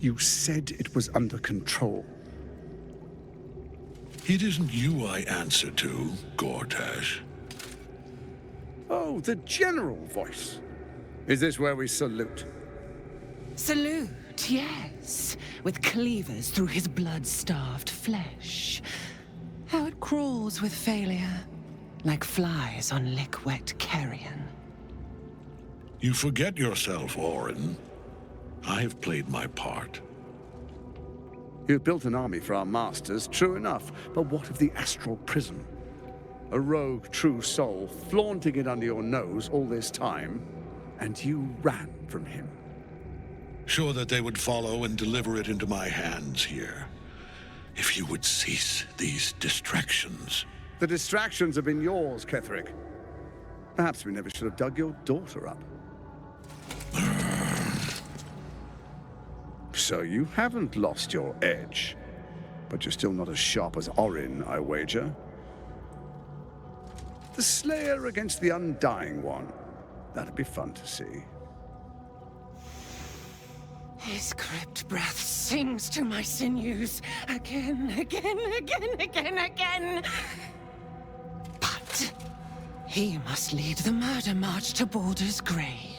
You said it was under control. It isn't you I answer to, Gortash. Oh, the general voice. Is this where we salute? Salute, yes. With cleavers through his blood-starved flesh. How it crawls with failure, like flies on lick-wet carrion. You forget yourself, Orin. I have played my part. You've built an army for our masters, true enough. But what of the astral prison? A rogue true soul flaunting it under your nose all this time, and you ran from him. Sure that they would follow and deliver it into my hands here. If you would cease these distractions. The distractions have been yours, Ketheric. Perhaps we never should have dug your daughter up. So you haven't lost your edge. But you're still not as sharp as Orin, I wager. The Slayer against the Undying One. That'd be fun to see. His crypt breath sings to my sinews. Again. But he must lead the murder march to Baldur's grave.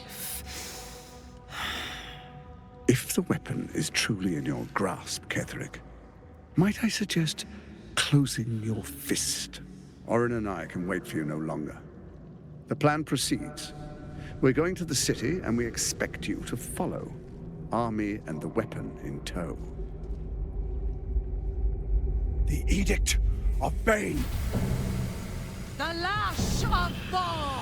If the weapon is truly in your grasp, Ketheric, might I suggest closing your fist? Orin and I can wait for you no longer. The plan proceeds. We're going to the city, and we expect you to follow. Army and the weapon in tow. The Edict of Bane! The Lash of Thorm!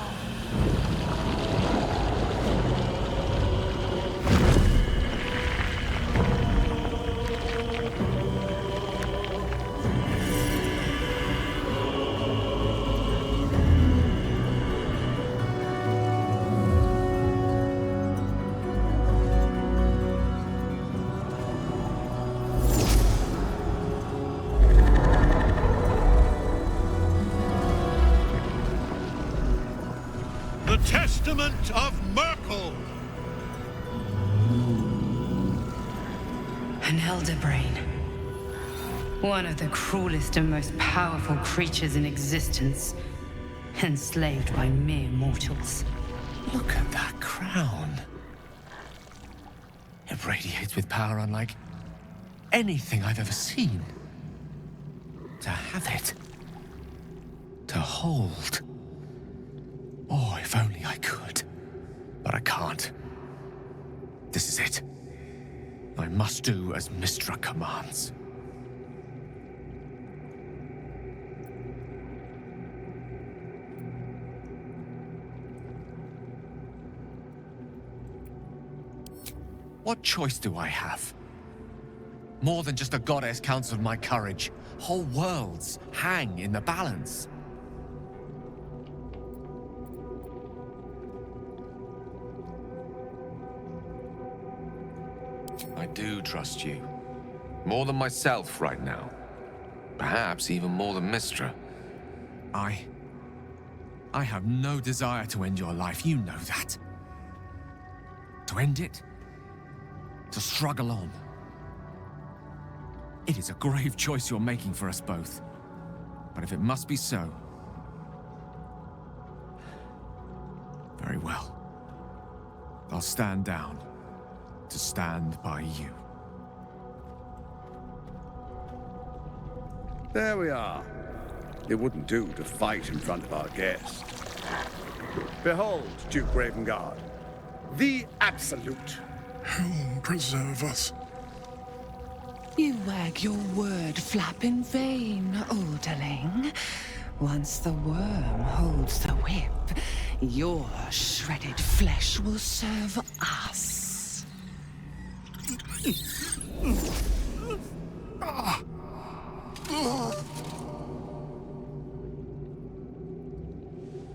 The Testament of Myrkul! An elder brain. One of the cruelest and most powerful creatures in existence. Enslaved by mere mortals. Look at that crown. It radiates with power unlike anything I've ever seen. To have it. To hold. Oh, if only I could. But I can't. This is it. I must do as Mystra commands. What choice do I have? More than just a goddess counts of my courage. Whole worlds hang in the balance. I do trust you. More than myself right now. Perhaps even more than Mystra. I have no desire to end your life, you know that. To end it? To struggle on. It is a grave choice you're making for us both. But if it must be so... very well. I'll stand down. To stand by you. There we are. It wouldn't do to fight in front of our guest. Behold, Duke Ravengard, the Absolute. Helm preserve us. You wag your word flap in vain, olderling. Once the worm holds the whip, your shredded flesh will serve us.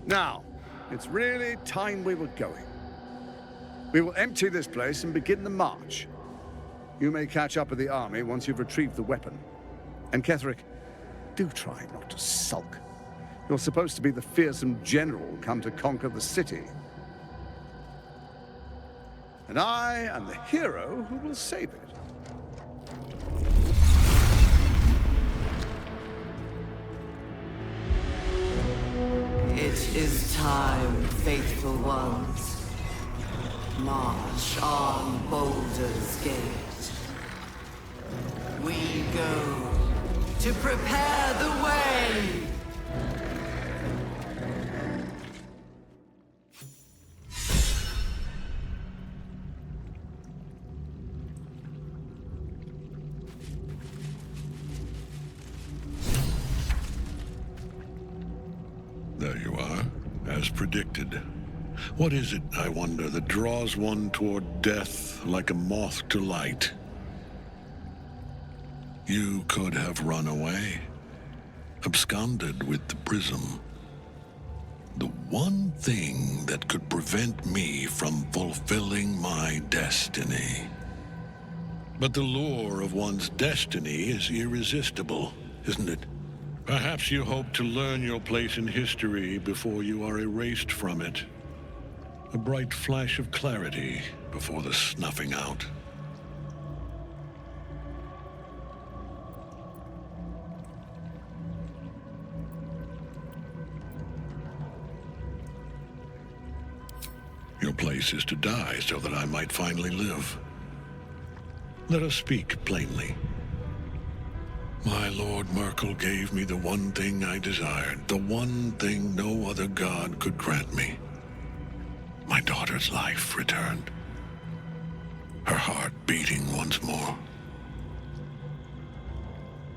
Now, it's really time we were going. We will empty this place and begin the march. You may catch up with the army once you've retrieved the weapon. And Ketheric, do try not to sulk. You're supposed to be the fearsome general come to conquer the city. And I am the hero who will save it. It is time, faithful ones. March on Baldur's Gate. We go to prepare the way! There you are, as predicted. What is it, I wonder, that draws one toward death like a moth to light? You could have run away, absconded with the prism. The one thing that could prevent me from fulfilling my destiny. But the lure of one's destiny is irresistible, isn't it? Perhaps you hope to learn your place in history before you are erased from it. A bright flash of clarity before the snuffing out. Your place is to die so that I might finally live. Let us speak plainly. My Lord Myrkul gave me the one thing I desired, the one thing no other god could grant me. My daughter's life returned. Her heart beating once more.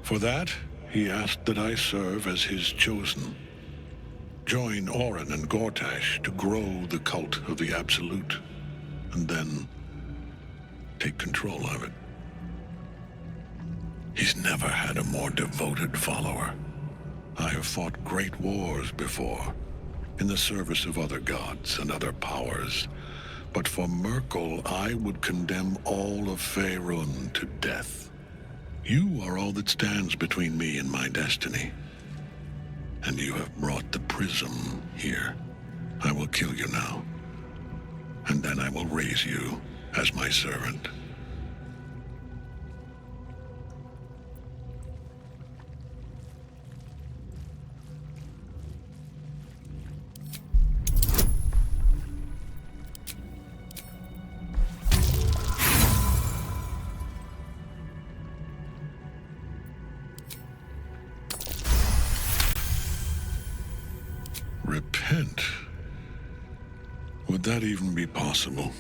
For that, he asked that I serve as his chosen. Join Orin and Gortash to grow the cult of the Absolute, and then take control of it. He's never had a more devoted follower. I have fought great wars before, in the service of other gods and other powers, but for Myrkul, I would condemn all of Faerun to death. You are all that stands between me and my destiny. And you have brought the prism here. I will kill you now. And then I will raise you as my servant. Repent? Would that even be possible?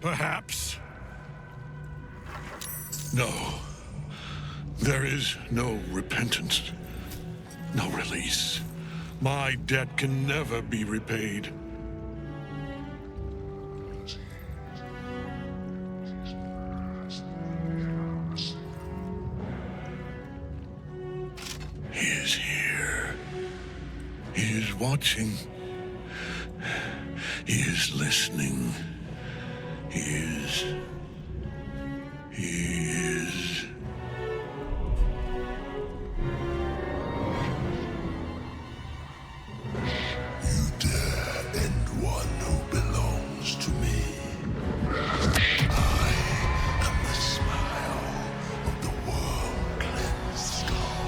Perhaps. No. There is no repentance. No release. My debt can never be repaid. He is here. He is watching. He is listening. He is... You dare end one who belongs to me. I am the smile of the world-cleansed skull.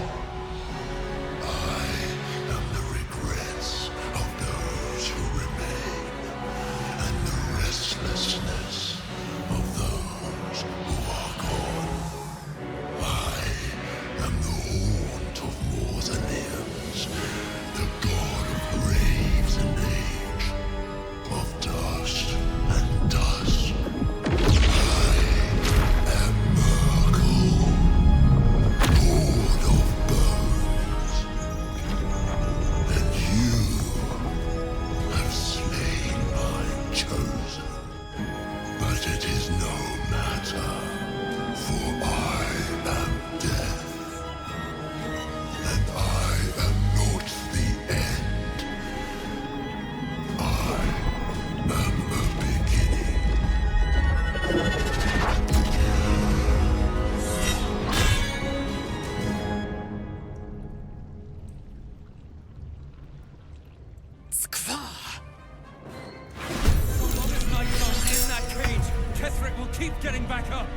I am the regrets of those who remain, and the restlessness of those who are gone. I am the haunt of Mortanians, the god of graves and age, of dust and dust. I am Myrkul, lord of bones, and you have slain my chosen. But it is no matter, for I am death, and I am not the end. I am the beginning. Skvar! As long as Nightfall's in that cage, Ketheric will keep getting back up.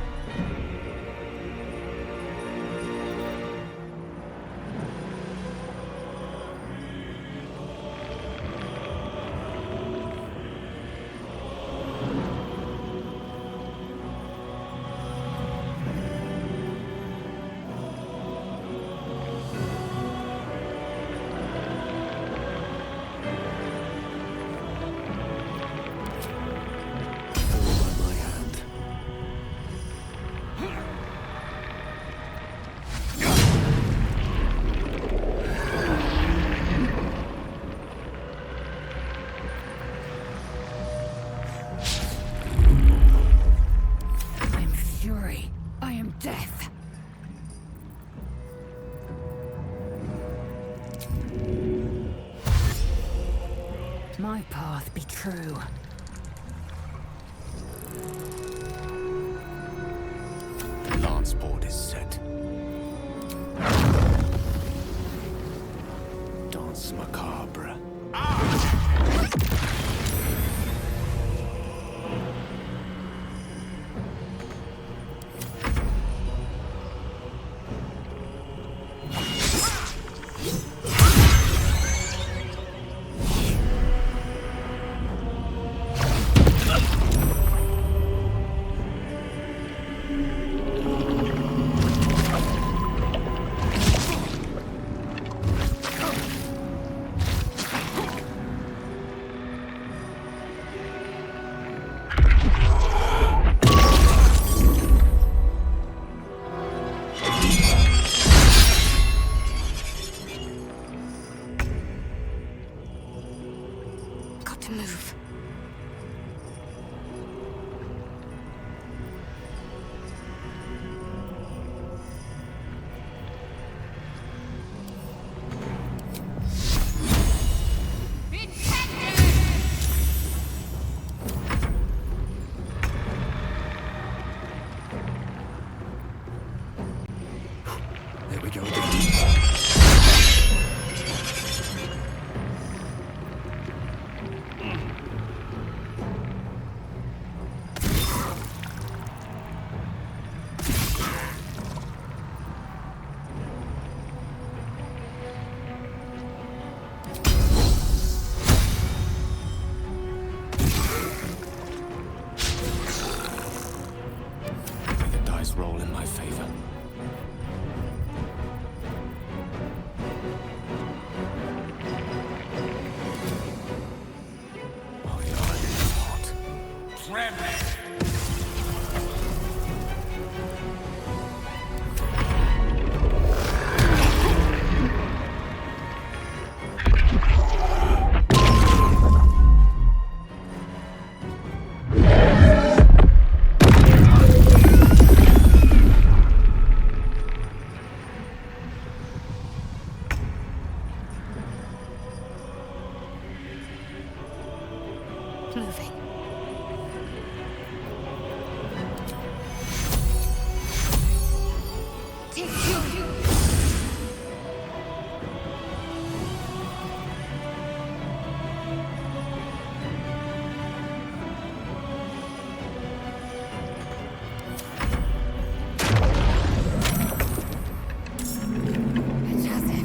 my path be true. The lance board is set. Dance macabre. Got to move. There we go again. The dice roll in my favor. Oh, the iron is hot. Moving. Take you. Fantastic.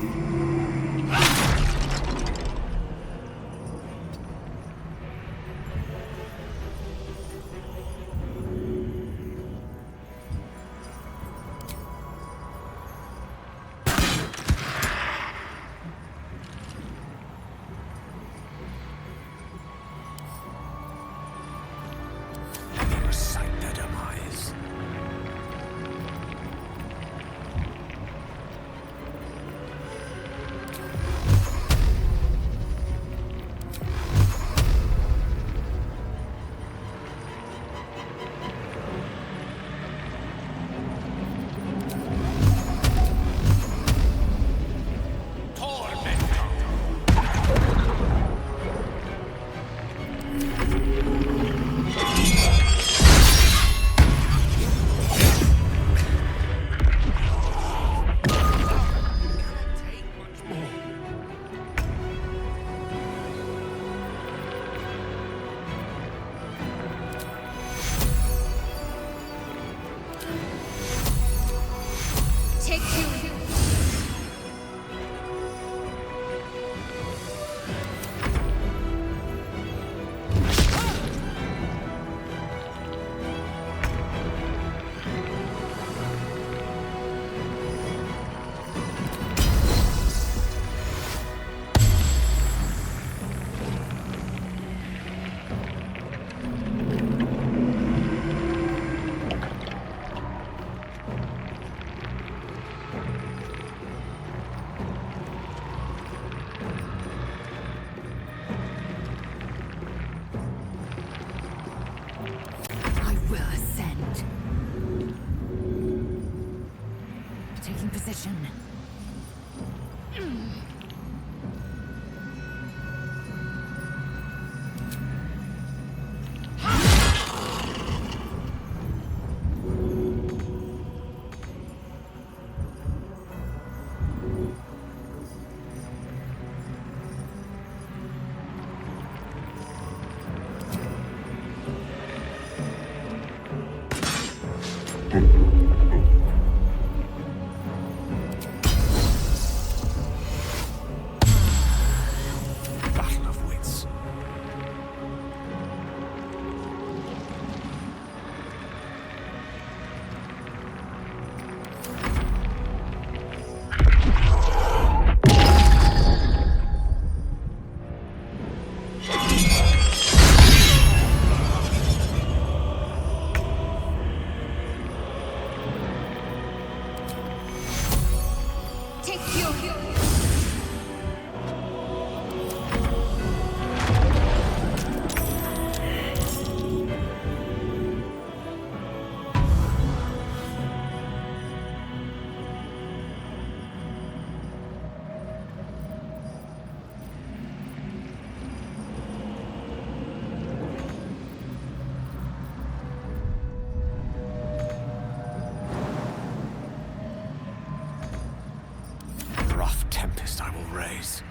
eyes.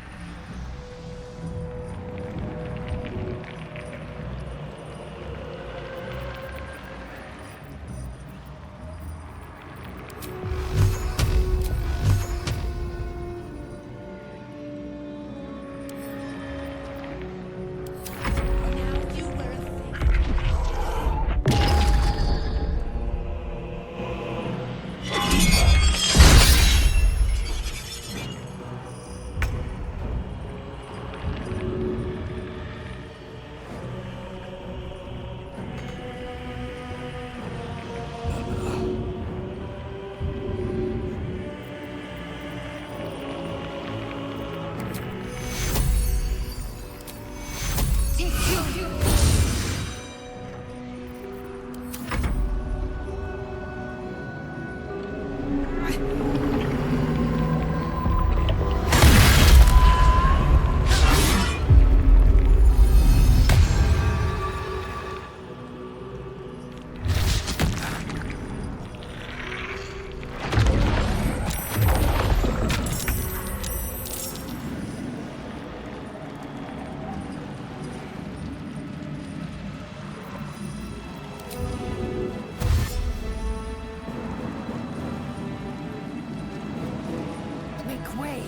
Make way.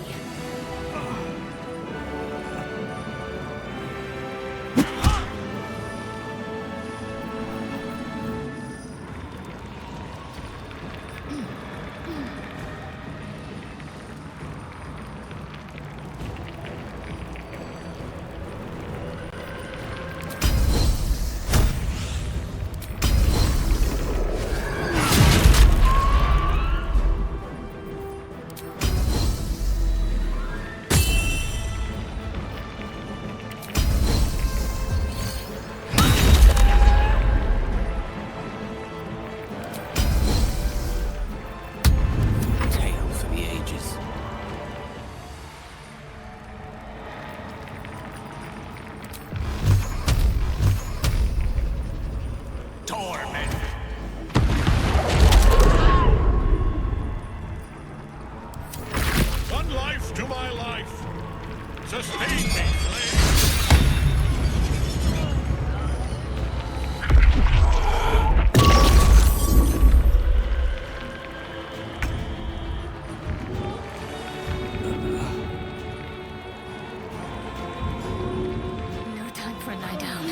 Tale for the ages. Torment! One life to my life. Sustain me, flame. No time for a lie down.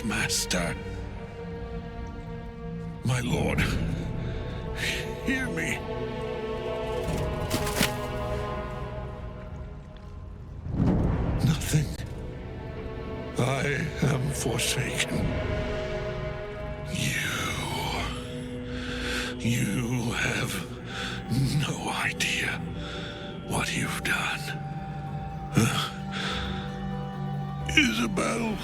master. My lord, hear me. Nothing. I am forsaken. You have no idea what you've done. Isabel.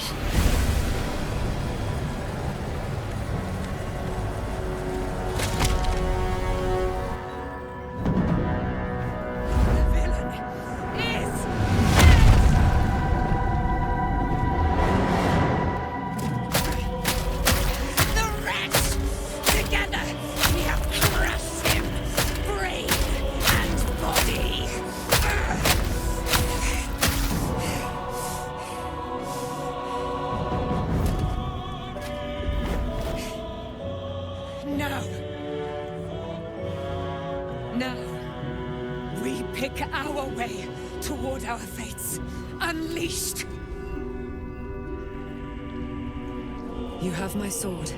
You have my sword.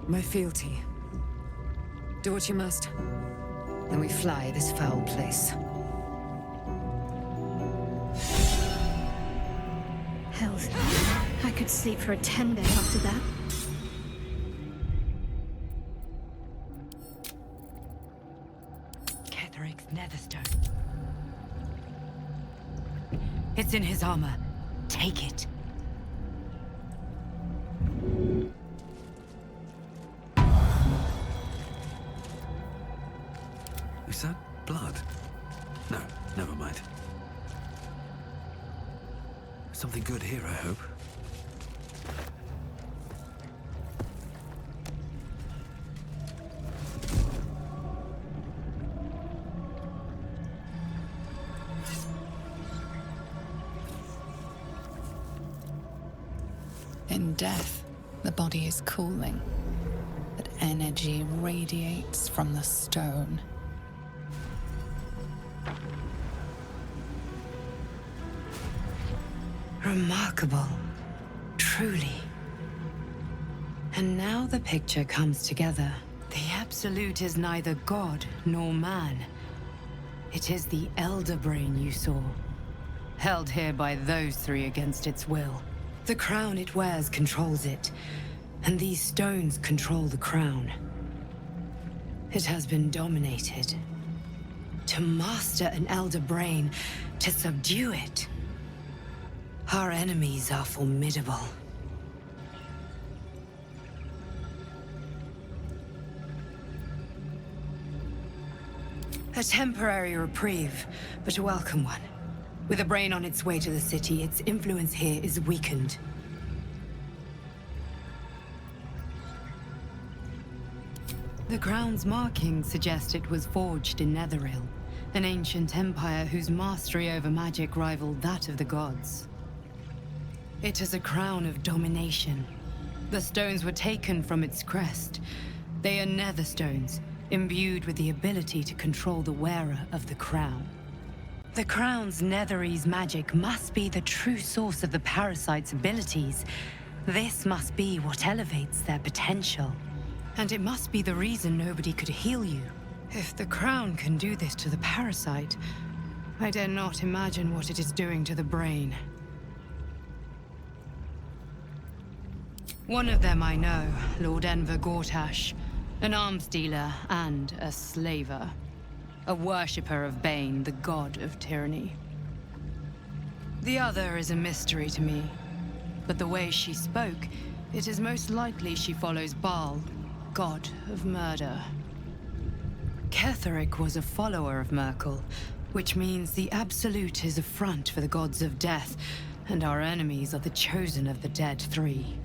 My fealty. Do what you must. Then we fly this foul place. Hells. I could sleep for a 10-day after that. Ketheric's netherstone. It's in his armor. Take it. Is that blood? No, never mind. Something good here, I hope. In death, the body is cooling, but energy radiates from the stone. Remarkable. Truly. And now the picture comes together. The Absolute is neither god nor man. It is the Elder Brain you saw, held here by those three against its will. The crown it wears controls it, and these stones control the crown. It has been dominated. To master an Elder Brain, to subdue it. Our enemies are formidable. A temporary reprieve, but a welcome one. With a brain on its way to the city, its influence here is weakened. The crown's markings suggest it was forged in Netheril, an ancient empire whose mastery over magic rivaled that of the gods. It is a crown of domination. The stones were taken from its crest. They are nether stones, imbued with the ability to control the wearer of the crown. The crown's Netherese magic must be the true source of the parasite's abilities. This must be what elevates their potential. And it must be the reason nobody could heal you. If the crown can do this to the parasite, I dare not imagine what it is doing to the brain. One of them I know, Lord Enver Gortash, an arms dealer and a slaver. A worshipper of Bane, the god of tyranny. The other is a mystery to me, but the way she spoke, it is most likely she follows Baal, god of murder. Ketheric was a follower of Myrkul, which means the Absolute is a front for the gods of death, and our enemies are the chosen of the dead three.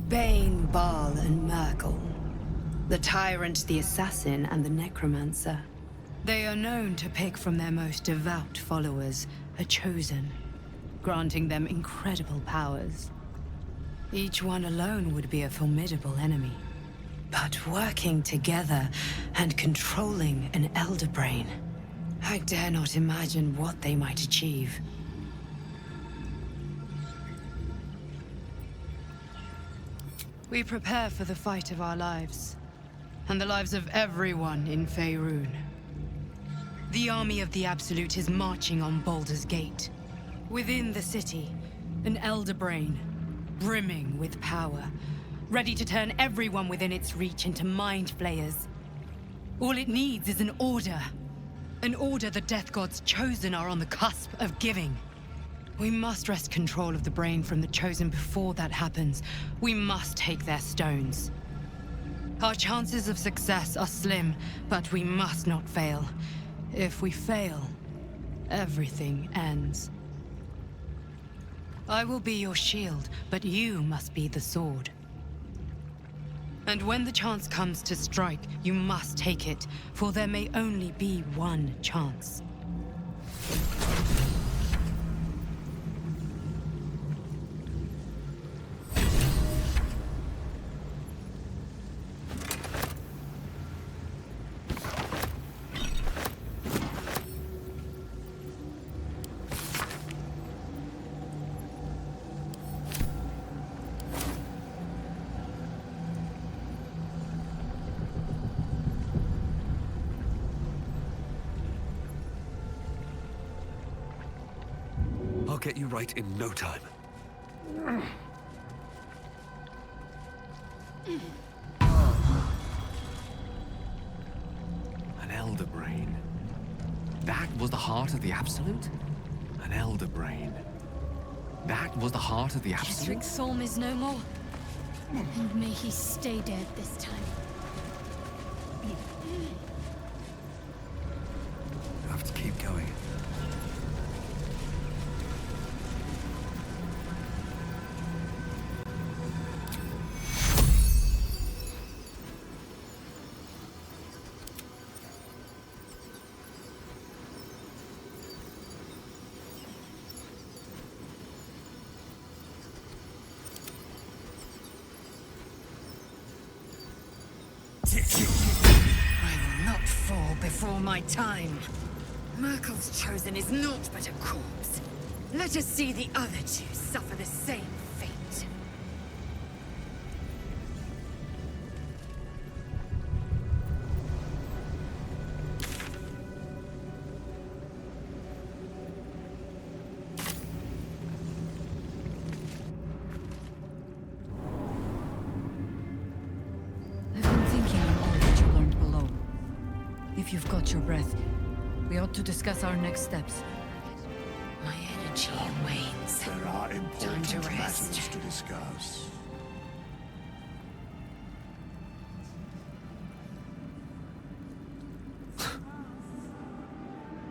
Bane, Baal, and Myrkul. The tyrant, the assassin, and the necromancer. They are known to pick from their most devout followers a chosen, granting them incredible powers. Each one alone would be a formidable enemy. But working together and controlling an Elder Brain, I dare not imagine what they might achieve. We prepare for the fight of our lives, and the lives of everyone in Faerun. The army of the Absolute is marching on Baldur's Gate. Within the city, an elder brain, brimming with power, ready to turn everyone within its reach into mind flayers. All it needs is an order. An order the Death Gods chosen are on the cusp of giving. We must wrest control of the brain from the Chosen before that happens. We must take their stones. Our chances of success are slim, but we must not fail. If we fail, everything ends. I will be your shield, but you must be the sword. And when the chance comes to strike, you must take it, for there may only be one chance. I'll get you right in no time. An elder brain. That was the heart of the Absolute? An elder brain. That was the heart of the Absolute? Ketheric Thorm is no more. And may he stay dead this time. I have to keep going. I will not fall before my time. Myrkul's Chosen is naught but a corpse. Let us see the other two suffer the same fate. I've been thinking on all that you learned below. If you've got your breath, we ought to discuss our next steps. My energy wanes. There are Time important to rest. matters to discuss.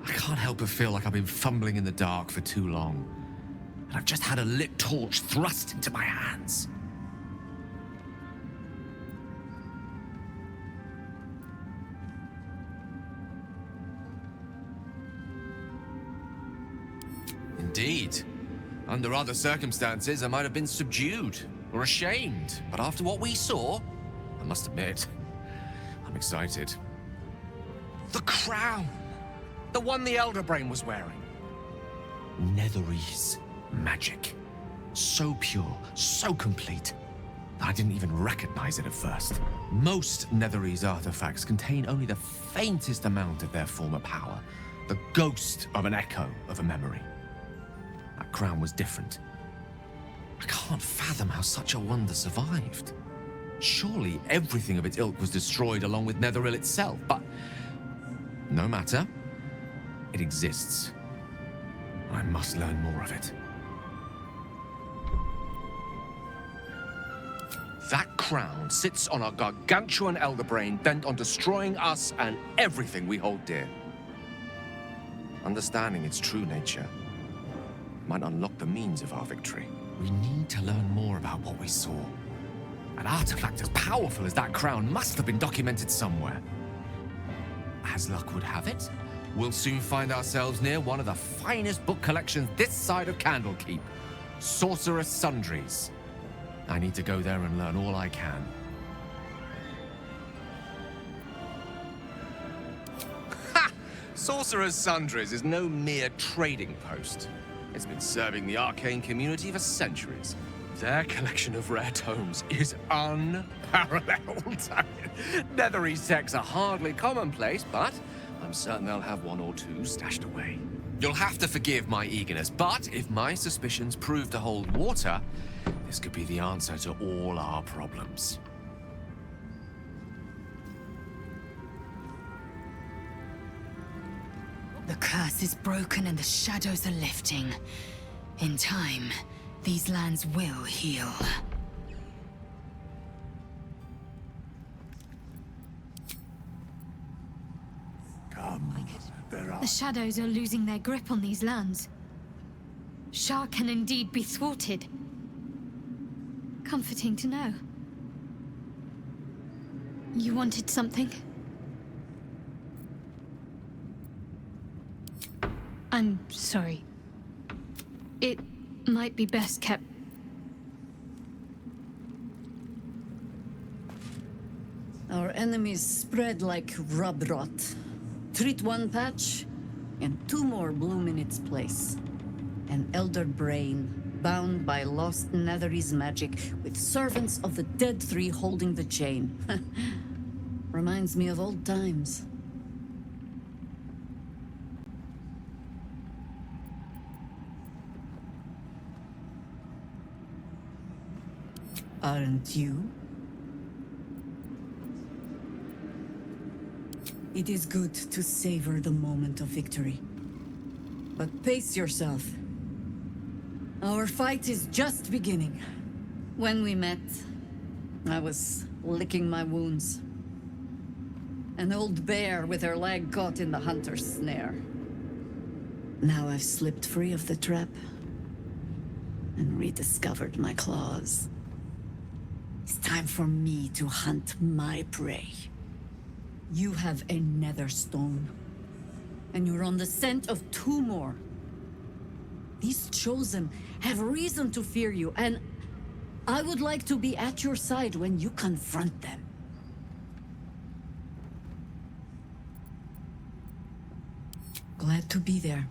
I can't help but feel like I've been fumbling in the dark for too long. And I've just had a lit torch thrust into my hands. Indeed. Under other circumstances, I might have been subdued or ashamed. But after what we saw, I must admit, I'm excited. The crown! The one the Elder Brain was wearing. Netherese magic. So pure, so complete, that I didn't even recognize it at first. Most Netherese artifacts contain only the faintest amount of their former power. The ghost of an echo of a memory. That crown was different. I can't fathom how such a wonder survived. Surely everything of its ilk was destroyed along with Netheril itself, but no matter. It exists. I must learn more of it. That crown sits on a gargantuan elder brain bent on destroying us and everything we hold dear. Understanding its true nature might unlock the means of our victory. We need to learn more about what we saw. An artifact as powerful as that crown must have been documented somewhere. As luck would have it, we'll soon find ourselves near one of the finest book collections this side of Candlekeep. Sorcerer's Sundries. I need to go there and learn all I can. Ha! Sorcerer's Sundries is no mere trading post. It's been serving the arcane community for centuries. Their collection of rare tomes is unparalleled. Netherese texts are hardly commonplace, but I'm certain they'll have one or two stashed away. You'll have to forgive my eagerness, but if my suspicions prove to hold water, this could be the answer to all our problems. The curse is broken and the shadows are lifting. In time, these lands will heal. Come, there are... The shadows are losing their grip on these lands. Shah can indeed be thwarted. Comforting to know. You wanted something? I'm sorry. It might be best kept. Our enemies spread like rub rot. Treat one patch, and two more bloom in its place. An elder brain, bound by lost Netherese magic, with servants of the Dead Three holding the chain. Reminds me of old times. Aren't you? It is good to savor the moment of victory. But pace yourself. Our fight is just beginning. When we met, I was licking my wounds. An old bear with her leg caught in the hunter's snare. Now I've slipped free of the trap and rediscovered my claws. It's time for me to hunt my prey. You have a nether stone, and you're on the scent of two more. These chosen have reason to fear you, and I would like to be at your side when you confront them. Glad to be there.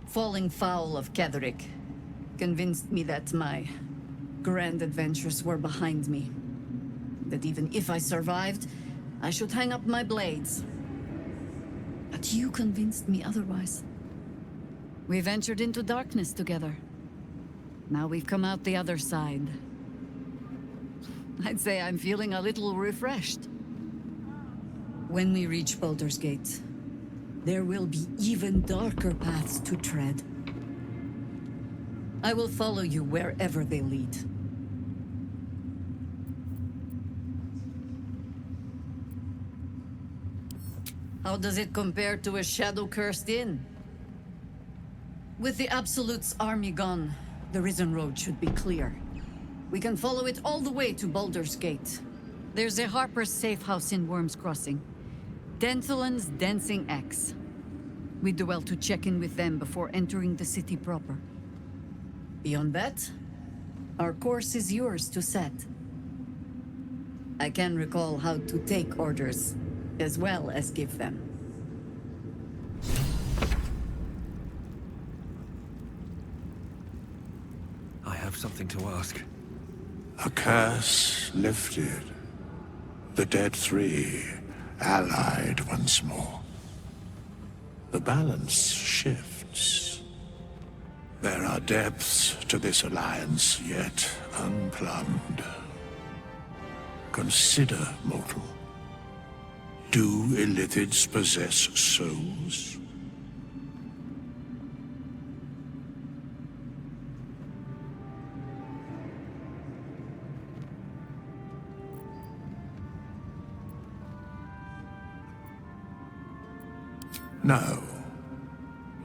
Falling foul of Ketheric convinced me that my grand adventures were behind me. That even if I survived, I should hang up my blades. But you convinced me otherwise. We ventured into darkness together. Now we've come out the other side. I'd say I'm feeling a little refreshed. When we reach Baldur's Gate, there will be even darker paths to tread. I will follow you wherever they lead. How does it compare to a shadow-cursed inn? With the Absolute's army gone, the Risen Road should be clear. We can follow it all the way to Baldur's Gate. There's a Harper's safe house in Worm's Crossing. Denthelan's Dancing Axe. We'd do well to check in with them before entering the city proper. Beyond that, our course is yours to set. I can recall how to take orders, as well as give them. I have something to ask. A curse lifted. The Dead Three allied once more. The balance shifts. There are depths to this alliance yet unplumbed. Consider, mortal. Do illithids possess souls? No.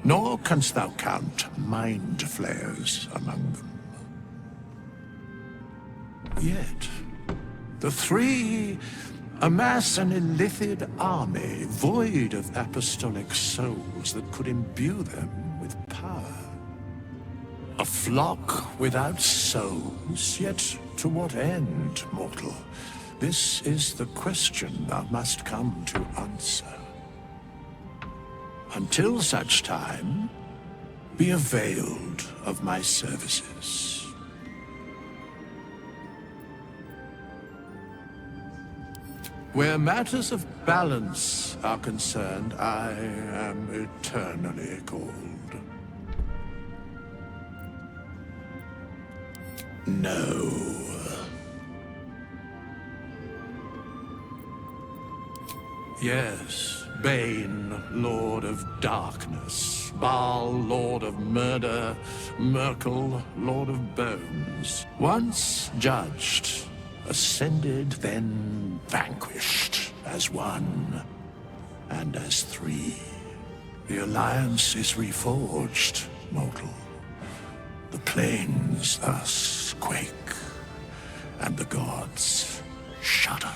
Nor canst thou count mind flayers among them. Yet, the three amass an illithid army void of apostolic souls that could imbue them with power. A flock without souls, yet to what end, mortal? This is the question thou must come to answer. Until such time, be availed of my services. Where matters of balance are concerned, I am eternally cold. No. Yes, Bane, Lord of Darkness, Baal, Lord of Murder, Myrkul, Lord of Bones. Once judged, ascended, then vanquished, as one, and as three. The Alliance is reforged, mortal. The plains thus quake, and the gods shudder.